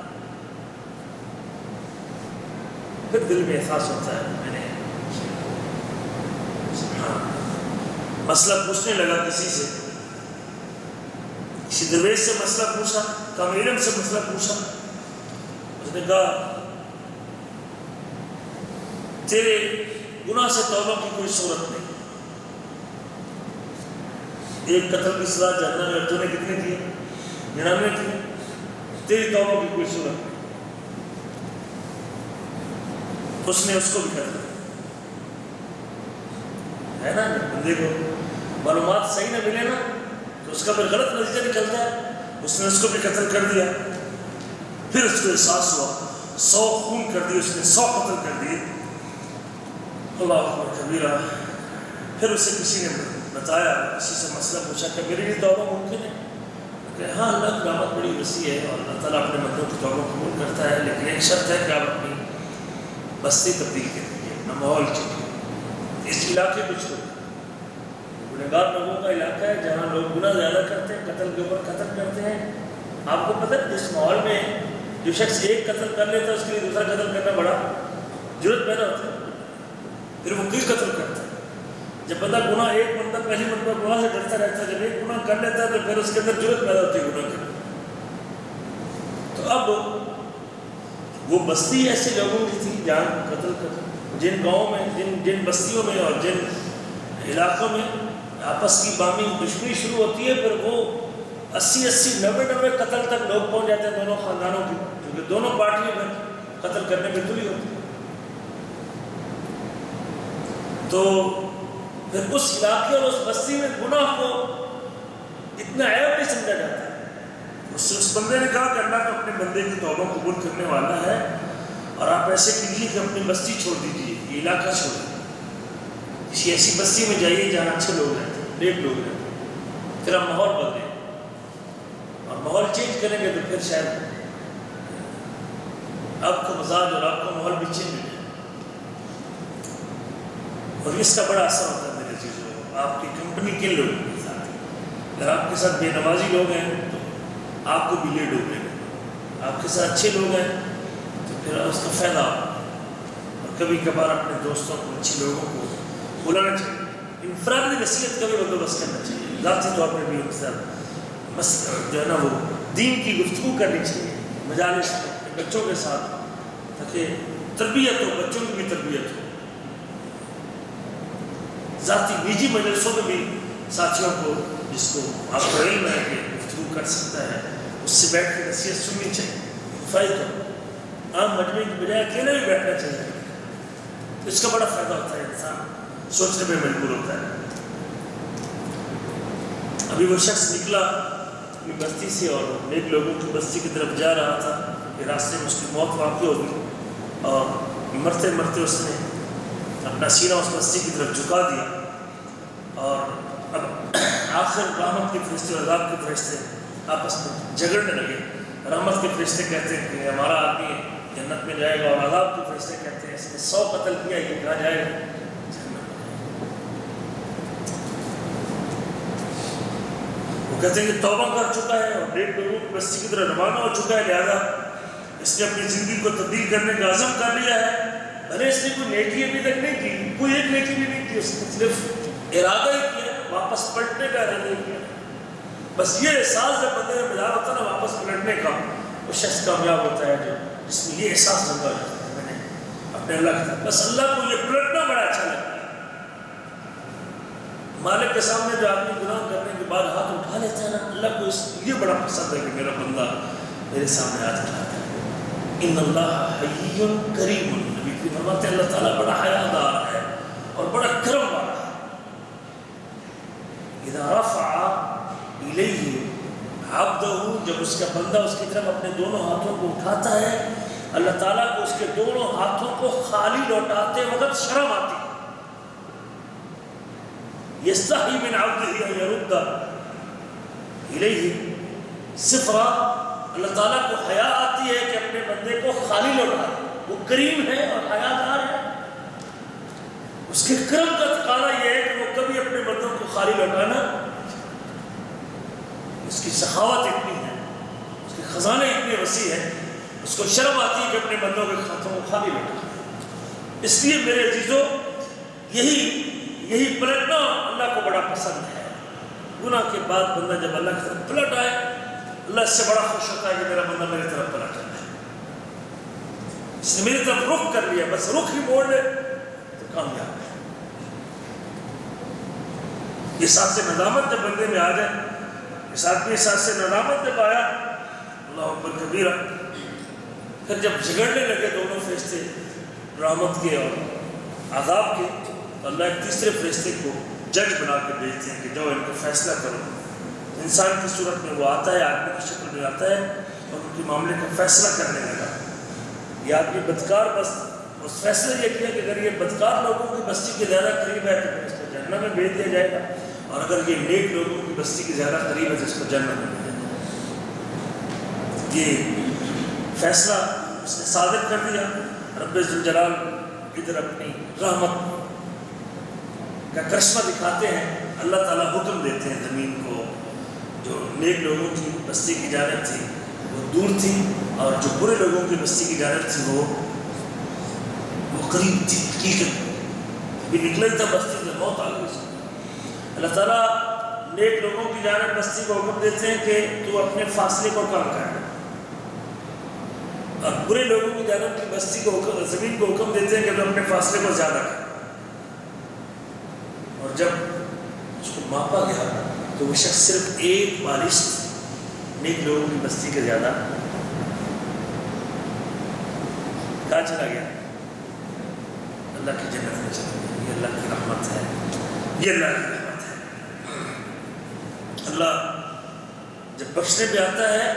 A: پھر دل میں احساس ہوتا ہے میں نے مسئلہ پوچھنے لگا کسی سے، کسی درویش سے مسئلہ پوچھا، کم علم سے مسئلہ پوچھا. اس نے کہا تیرے گناہ سے توبہ کی کوئی صورت نہیں. ایک قتل کی سزا جہنم میں، تو نے کتنے کیے؟ 99 کیے. تیری توبہ کی کوئی صورت نہیں. اس نے اس کو بھی قتل ہے نا. بندے کو معلومات صحیح نہ ملے نا تو اس کا پھر غلط نتیجہ نکلتا ہے. اس نے اس کو بھی قتل کر دیا. پھر اس کو احساس ہوا 100 خون کر دیے اس نے، 100 قتل کر دیے. اللہ اکبر کبیرہ. پھر اسے کسی نے بتایا، کسی سے مسئلہ پوچھا کہ میرے لیے توبہ ممکن ہے؟ کہ ہاں اللہ کی رحمت بڑی وسیع ہے اور اللہ تعالیٰ اپنے بندوں کی توبہ قبول کرتا ہے، لیکن ایک شرط ہے کہ آپ اپنی بستی تبدیل کریے، اپنا ماحول چاہیے، اس علاقے کو چھوڑیں. گنہگار لوگوں کا علاقہ ہے جہاں لوگ گناہ زیادہ کرتے ہیں، قتل کے اوپر قتل کرتے ہیں. آپ کو پتہ ہے جس ماحول میں جو شخص ایک قتل کر لیتا ہے اس کے لیے دوسرا قتل کرنا بڑا جرأت پیدا ہوتا ہے، پھر وہ کئی قتل کرتا ہے. جب بندہ گناہ ایک بندہ پہلی مرتبہ گناہ سے ڈرتا رہتا ہے، جب ایک گناہ کر لیتا ہے تو پھر اس کے اندر جرأت پیدا ہوتی ہے گناہ کرنے. تو اب وہ بستی ایسے لوگوں کی تھی جہاں قتل کر، جن گاؤں میں جن بستیوں میں اور جن علاقوں میں آپس کی باہمی دشمنی شروع ہوتی ہے، پھر وہ 80-90 قتل تک لوگ پہنچ جاتے ہیں دونوں خاندانوں کے، کیونکہ دونوں پارٹیوں میں قتل کرنے پہ تلی ہوتی ہے. تو پھر اس علاقے اور اس بستی میں گناہ کو اتنا عیب نہیں سمجھا جاتا. اس بندے نے کہا کہ اللہ تو اپنے بندے کی توبہ قبول کرنے والا ہے، اور آپ ایسے کیجیے کہ اپنی بستی چھوڑ دیجیے، یہ علاقہ چھوڑ دیجیے، کسی ایسی بستی میں جائیے جہاں اچھے لوگ رہتے ہیں، نیک لوگ رہتے ہیں. پھر آپ ماحول بدلیں، اور ماحول چینج کریں گے تو پھر شاید آپ کا مزاج اور آپ کا ماحول بھی چینج ہو جائے. اور اس کا بڑا اثر ہوتا ہے میرے چیزوں. آپ کی کمپنی کن لوگوں کے ساتھ ہے. اگر آپ کے ساتھ بے نمازی لوگ ہیں تو آپ کو بھی لیڈ ہو گئے. آپ کے ساتھ اچھے لوگ ہیں تو پھر اس کا فائدہ ہو. اور کبھی کبھار اپنے دوستوں کو، اچھے لوگوں کو بلانا چاہیے. انفرادی نصیحت کا بھی بندوبست کرنا چاہیے. ذاتی طور پر بھی ان کے ساتھ جو ہے نا وہ دین کی گفتگو کرنی چاہیے مجالس میں بچوں کے ساتھ، تاکہ تربیت ہو، بچوں کی بھی تربیت ہو. ذاتی نجی مجلسوں میں بھی ساتھیوں کو، جس کو آپ کو علم ہے کہ گفتگو کر سکتا ہے، اس سے بیٹھ کے نصیحت سننی چاہیے، فائدہ عام مجمع کی بجائے اکیلے بھی بیٹھنا چاہیے، تو اس کا بڑا فائدہ ہوتا ہے، انسان سوچنے میں مجبور ہوتا ہے۔ ابھی وہ شخص نکلا اپنی بستی سے اور نیک لوگوں کی بستی کی طرف جا رہا تھا کہ راستے میں اس کی موت واقع ہو گئی، اور مرتے مرتے اس نے اپنا سینہ اس بستی کی طرف جھکا دیا، اور اب آخر رحمت کے فرشتے اور عذاب کے فرشتے آپس میں جھگڑنے لگے۔ رحمت کے فرشتے کہتے ہیں کہ ہمارا آدمی جنت میں جائے گا، اور عذاب کے فرشتے کہتے ہیں اس نے 100 قتل کیا، یہ کہاں جائے گا؟ وہ کہتے ہیں کہ توبہ کر چکا ہے اور نیک لوگوں کی بستی کی طرح روانہ ہو چکا ہے، لہذا اس نے اپنی زندگی کو تبدیل کرنے کا عزم کر لیا ہے۔ بھلے اس نے کوئی نیکی ابھی تک نہیں کی، کوئی ایک نیکی بھی نہیں کی، اس نے صرف ارادہ ہی کیا، واپس پلٹنے کا ارادہ ہی کیا۔ بس یہ احساس جب بندے میں بیدار ہوتا ہے نا واپس پلٹنے کا، وہ شخص کامیاب ہوتا ہے جس میں یہ احساس زندہ ہو جاتا ہے، میں نے اپنے اللہ کی طرف، بس اللہ کو یہ پلٹنا بڑا اچھا لگتا ہے۔ مالک کے سامنے جو آدمی گناہ کرنے کے بعد ہاتھ اٹھا لیتا ہے نا، اللہ کو یہ بڑا پسند ہے کہ میرا بندہ میرے سامنے ہاتھ اٹھاتا ہے۔ ان اللہ حی کریم، نبی کی فرماتے ہیں اللہ تعالیٰ بڑا حیا دار ہے اور بڑا کرم والا ہے۔ اذا رفع الیہ عبدہ، جب اس کا بندہ اس کی طرف اپنے دونوں ہاتھوں کو اٹھاتا ہے، اللہ تعالیٰ کو اس کے دونوں ہاتھوں کو خالی لوٹاتے وقت شرم آتی ہے۔ یستحی من عبدہ ان یرد الیہ صفرا، اللہ تعالیٰ کو حیا آتی ہے کہ اپنے بندے کو خالی لوٹائے۔ وہ کریم ہے اور حیا دار ہے، اس کے کرم کا تقاضا یہ ہے کہ وہ کبھی اپنے بندوں کو خالی لوٹانا، اس کی سخاوت اتنی ہے، اس کے خزانے اتنے وسیع ہیں، اس کو شرم آتی ہے کہ اپنے بندوں کے ہاتھوں کو خالی لوٹائے۔ اس لیے میرے عزیزوں، یہی پلٹنا اللہ کو بڑا پسند ہے۔ گناہ کے بعد بندہ جب اللہ کی طرف پلٹ آئے، اللہ اس سے بڑا خوش ہوتا ہے کہ میرا بندہ میری طرف پلٹ جاتا ہے، اس نے میری طرف رخ کر لیا، بس رخ ہی موڑ لے تو کامیاب ہے۔ یہ ساتھ سے ندامت جب بندے میں آ جائے، اس آدمی ساتھ سے ندامت جب آیا، اللہ اکبر کبیرہ، پھر جب جھگڑنے لگے دونوں فرشتے رحمت کے اور عذاب کے، تو اللہ ایک تیسرے فرشتے کو جج بنا کے بھیجتے ہیں کہ جاؤ ان کو فیصلہ کرو۔ انسان کی صورت میں وہ آتا ہے، آدمی کی شکل میں آتا ہے اور ان کے معاملے کا فیصلہ کرنے لگا۔ یہ آدمی بدکار، بس اس فیصلہ یہ کیا کہ اگر یہ بدکار لوگوں کی بستی کے زیادہ قریب ہے تو پھر اس کو جہنم میں بھیج دیا جائے گا، اور اگر یہ نیک لوگوں کی بستی کے زیادہ قریب ہے تو اس کو جنت میں بھیجا جائے گا۔ یہ فیصلہ اس نے صادر کر دیا۔ رب ذوالجلال ادھر اپنی رحمت کا کرشمہ دکھاتے ہیں، اللہ تعالیٰ حکم دیتے ہیں زمین کو، جو نیک لوگوں کی بستی کی جانب تھی وہ دور تھی، اور جو برے لوگوں کی بستی کی جانب تھی وہ قریب تھی۔ حقیقت ابھی نکلا ہی تھا بستی سے، موت آ گئی۔ اللہ تعالیٰ نیک لوگوں کی جانب بستی کو حکم دیتے ہیں کہ تو اپنے فاصلے کو کم کر، اور برے لوگوں کی جانب کی بستی کو زمین کو حکم دیتے ہیں کہ تو اپنے فاصلے کو زیادہ کر۔ اور جب اس کو ماپا گیا تو وہ شخص صرف ایک بالش نیک لوگوں کی بستی کے زیادہ کہاں چلا گیا؟ اللہ کی جنت میں چلا گیا۔ یہ اللہ کی رحمت ہے، یہ اللہ کی رحمت ہے۔ اللہ جب بخشنے پہ آتا ہے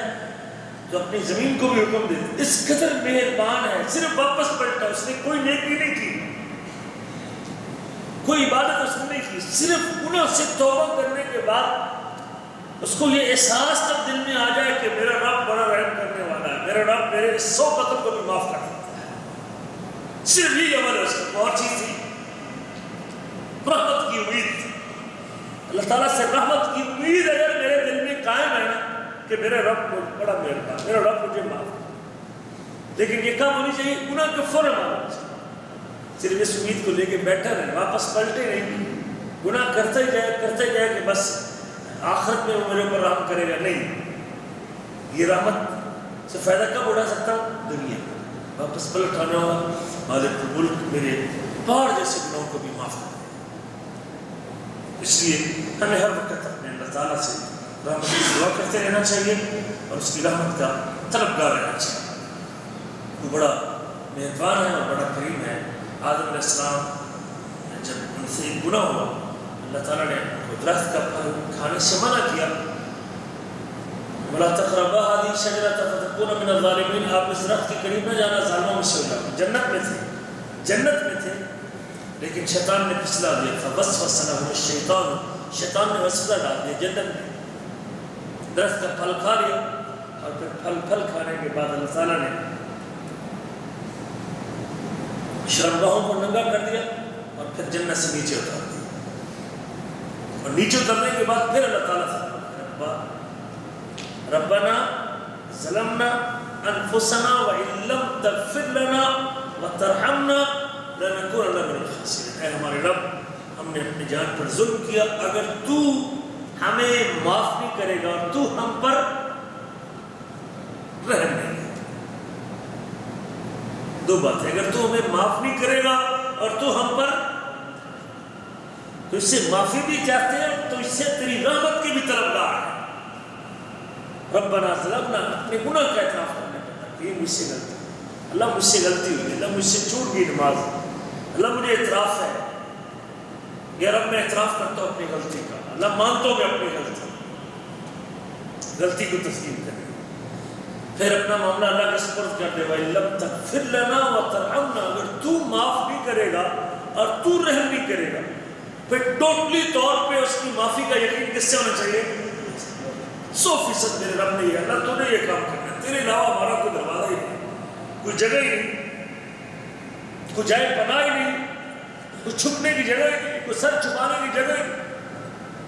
A: تو اپنی زمین کو بھی حکم دیتا ہے، اس قدر مہربان ہے، صرف واپس پلٹا، اس نے کوئی نیکی نہیں کی، کوئی عبادت اس نے نہیں کی، صرف گناہ سے توبہ کرنے کے بعد اس کو یہ احساس تب دل میں آ جائے کہ میرا رب بڑا رحم کرنے والا ہے، میرا رب میرے 100 قتل کو بھی معاف کر دیتا ہے۔ صرف یہی عمل ہے اس کا، اور چیز تھی رحمت کی امید تھی۔ اللہ تعالیٰ سے رحمت کی امید اگر میرے دل میں قائم ہے نا کہ میرا رب بڑا مہربان، میرا رب مجھے معاف کر، لیکن یہ کام ہونی چاہیے گناہ کے فوراً معاف، صرف اس امید کو لے کے بیٹھا رہے، واپس پلٹے نہیں، گناہ کرتا ہی جائے کہ بس آخرت میں وہ میرے اوپر رحم کرے گا۔ نہیں، یہ رحمت سے فائدہ کب اٹھا سکتا ہوں؟ دنیا میں واپس پلٹ آنا ہوگا، مالک الملک میرے پہاڑ جیسے گناہوں کو بھی معاف کر دے۔ اس لیے ہمیں ہر وقت اپنے اللہ تعالیٰ سے رحمت کی دعا کرتے رہنا چاہیے اور اس کی رحمت کا طلبگار رہنا چاہیے۔ وہ بڑا مہربان ہے اور بڑا کریم ہے۔ آدم علیہ السلام جب ان سے گناہ ہوا، اللہ تعالیٰ نے ان کو درخت کا پھل کھانے سے منع کیا، وَلَا تَقْرَبَا هَٰذِهِ الشَّجَرَةَ فَتَكُونَ مِنَ الظَّالِمِينَ، آپ اس درخت کے قریب نہ جانا، ظالموں میں سے ہو جاؤ۔ جنت میں تھے لیکن شیطان نے پھسلا دیا، فَوَسْوَسَ لَهُمُ الشَّيْطَانُ، شیطان نے وسوسہ ڈال دیا، جنت میں درخت کا پھل کھا لیا، اور پھر پھل کھانے کے بعد اللہ تعالیٰ نے شرمگاہوں کو ننگا کر دیا اور پھر جنت سے نیچے اتار دیا، اور نیچے اترنے کے بعد پھر اللہ تعالیٰ سے ربنا ظلمنا انفسنا وان لم تغفر لنا وترحمنا لنكونن من الخاسرین، اے ہمارے رب، ہم نے اپنی جان پر ظلم کیا، اگر تو ہمیں معاف نہیں کرے گا اور تو ہم پر رحم نہیں کرے گا۔ دو باتیں، اگر تو ہمیں معاف نہیں کرے گا اور تو ہم پر، تو اس سے معافی بھی چاہتے ہیں تو اس سے تیری رحمت کی بھی طلبگار ہے۔ ربنا ظلمنا، اپنے گناہ کا اعتراف کرنے پڑتا کہ یہ مجھ سے غلطی، اللہ مجھ سے غلطی ہوئی، اللہ مجھ سے چھوٹ گئی نماز، اللہ مجھے اعتراف ہے، یا رب میں اعتراف کرتا ہوں اپنی غلطی کا، اللہ مانتا ہوں میں اپنی غلطی کو تسلیم کریں، پھر اپنا معاملہ اللہ کے سپرد کر دے، وَإِن لَّمْ تَغْفِرْ لَنَا وَتَرْحَمْنَا، اگر تو معاف نہیں کرے گا اور تو رحم نہیں کرے گا، پھر ٹوٹلی طور پہ اس کی معافی کا یقین کس سے ہونا چاہیے؟ 100% میرے رب نے یہ، اللہ تو نے یہ کام کرنا ہے، تیرے علاوہ ہمارا کوئی دروازہ ہی نہیں، کوئی جگہ ہی نہیں، کوئی جائے پناہ ہی نہیں، کوئی چھپنے کی جگہ ہی نہیں، کوئی سر چھپانے کی جگہ ہی نہیں،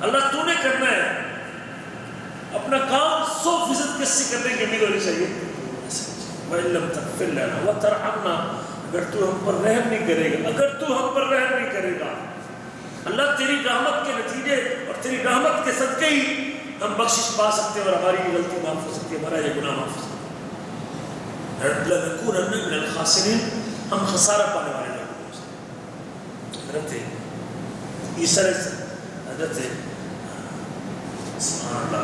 A: اللہ تو نے کرنا ہے، اپنا کام 100% کس سے کرنے کی امید ہونی چاہیے؟ وَإِن لَّمْ تَغْفِرْ لَنَا وَتَرْحَمْنَا، اگر تو ہم پر رحم نہیں کرے گا، اگر تو ہم پر رحم نہیں کرے گا، اللہ تیری رحمت کے نتیجے اور تیری رحمت کے صدقے ہی ہم بخشش پا سکتے ہیں اور ہماری یہ غلطی معاف ہو سکتی ہے، ہمارا یہ گناہ معاف ہو سکتا ہے۔ لَنَكُونَنَّ مِنَ الْخَاسِرِينَ، ہم خسارہ پانے والے لوگ ہو سکتے ہیں۔ حضرت عیسیٰ حضرت سبحان اللہ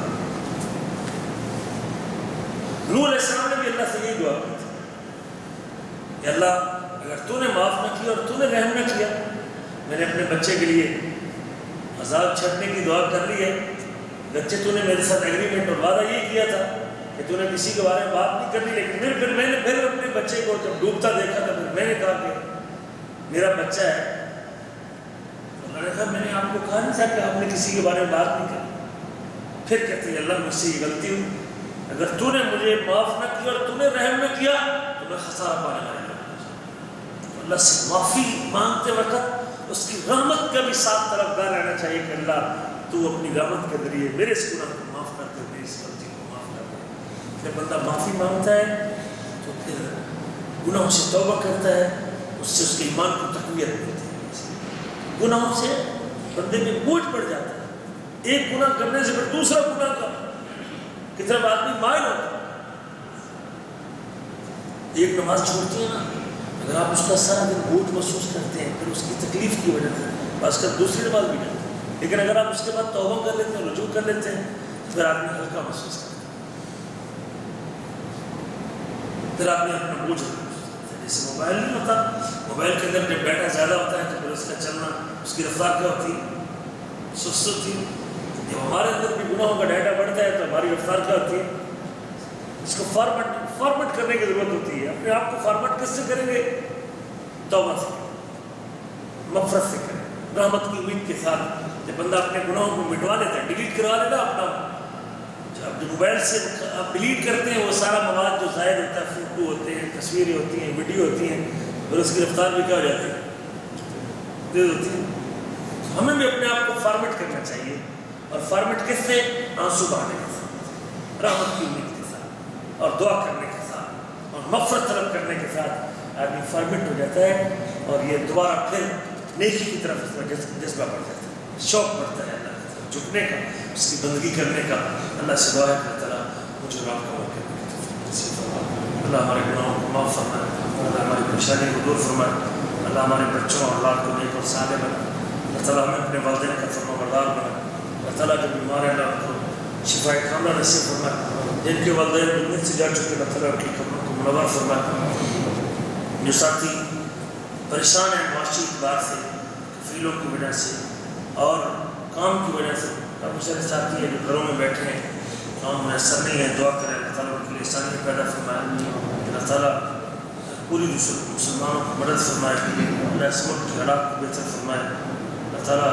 A: نوح علیہ السلام نے بھی اللہ سے یہی دعا کی تھی کہ اللہ اگر تو نے معاف نہ کیا اور تو نے رحم نہ کیا، میں نے اپنے بچے کے لیے عذاب چھٹنے کی دعا کر لی ہے، بچے تو نے میرے ساتھ ایگریمنٹ اور وعدہ یہ کیا تھا کہ تو نے کسی کے بارے میں بات نہیں کرنی، لیکن پھر میں نے پھر اپنے بچے کو جب ڈوبتا دیکھا تھا، پھر میں نے کہا کہ میرا بچہ ہے، اللہ نے کہا میں نے آپ کو کہا نہیں تھا کہ آپ نے کسی کے بارے میں بات نہیں کرنی۔ پھر کہتے ہیں اللہ مجھ سے یہ غلطی ہوئی، اگر تو نے مجھے معاف نہ کیا اور تو نے رحم نہ کیا تو میں خسارہ پانے والا ہوں۔ اللہ سے معافی مانگتے وقت اس کی رحمت کا بھی ساتھ طرفدار رہنا چاہیے کہ اللہ تو اپنی رحمت کے ذریعے میرے اس گناہ کو معاف کر دے، میری اس غلطی کو معاف کر دے۔ جب بندہ معافی مانگتا ہے تو پھر گناہوں سے توبہ کرتا ہے، اس سے اس کے ایمان کو تقویت ملتی ہے۔ گناہوں سے بندے میں بوجھ پڑ جاتا ہے، ایک گناہ کرنے سے پھر دوسرا گناہ کی طرف آدمی مائل ہوتا ہے۔ ایک نماز چھوڑتی ہے نا، اگر آپ اس کا سارا دن بوجھ محسوس کرتے ہیں، پھر اس کی تکلیف کی وجہ سے بس کر دوسری نماز بھی کرتے ہیں، لیکن اگر آپ اس کے بعد توبہ کر لیتے ہیں، رجوع کر لیتے ہیں، پھر آدمی ہلکا محسوس کرتا ہے، پھر آدمی اپنا بوجھ محسوس کرتا ہے۔ جیسے موبائل نہیں ہوتا، موبائل کے اندر جب ڈیٹا زیادہ ہوتا ہے تو پھر اس کا چلنا، اس کی رفتار کیا ہوتی ہے؟ سست ہوتی ہے۔ جب ہمارے اندر بھی گناہوں کا ڈیٹا بڑھتا ہے تو ہماری رفتار کیا ہوتی ہے؟ اس کو فارمیٹ کرنے کی ضرورت ہوتی ہے۔ اپنے آپ کو فارمیٹ کس سے کریں گے؟ توبہ سے، مغفرت سے کریں، رحمت کی امید کے ساتھ۔ جب بندہ اپنے گناہوں کو مٹوا لیتا ہے، ڈیلیٹ کروا لیتا ہے اپنا، جب موبائل سے آپ ڈیلیٹ کرتے ہیں وہ سارا مواد جو زائد ہوتا ہے، فوٹو ہوتے ہیں، تصویریں ہوتی ہیں، ویڈیو ہوتی ہیں، پھر اس کی رفتار بھی کیا ہو جاتی ہے؟ تیز ہوتی ہے۔ ہمیں بھی اپنے آپ کو فارمیٹ کرنا چاہیے، اور فارمیٹ کس سے؟ آنسو بہانے کے ساتھ، رحمت کی امید کے ساتھ، اور دعا کرنے کے ساتھ، اور مغفرت طلب کرنے کے ساتھ آدمی فارمیٹ ہو جاتا ہے، اور یہ دوبارہ پھر نیکی کی طرف اس کا جذبہ بڑھ جاتا ہے، شوق بڑھتا ہے اللہ کی طرف جھکنے کا، اس کی بندگی کرنے کا۔ اللہ سے دعا ہے کہ تعالیٰ مجھے اور آپ کا موقع اللہ ہمارے گناہوں کو معاف فرمائے، اللہ ہماری پریشانی کو دور فرمائے، اللہ ہمارے بچوں اور اولاد کو نیک اور صالح بنائے۔ اللہ تعالیٰ ہمیں اپنے والدین کا فرما بردار بنائے. اللہ تعالیٰ جو بیمار ہیں اللہ کو شفا کاملہ نصیب فرمائے. جن کے والدین دنیا سے جا چکے اللہ تعالیٰ کی قبروں کو منور فرمائے. جو ساتھی پریشان ہیں معاشی اعتبار سے، کفیلوں کی وجہ سے اور کام کی وجہ سے، کافی سارے ساتھی ہیں جو گھروں میں بیٹھے ہیں، کام میسر نہیں ہے، دعا کریں اللہ تعالیٰ کے لیے آسانی پیدا فرمائے. اللہ تعالیٰ پوری مسلمانوں کو مدد فرمائے، اللہ اس ملک کے حالات کو بہتر فرمائے. اللہ تعالیٰ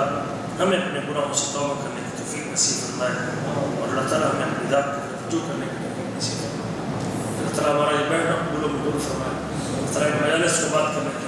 A: ہمیں اپنے گناہوں سے توبہ کرنے کی توفیق نصیب فرمائے اور اللہ تعالیٰ ہمیں اپنی ذات کو رجوع کرنے کی توفیق نصیب فرمائے. اللہ تعالیٰ ہمارا یہ بیٹھنا قبول و منظور فرمائے. اللہ تعالیٰ مجالس کو بات کرنے کی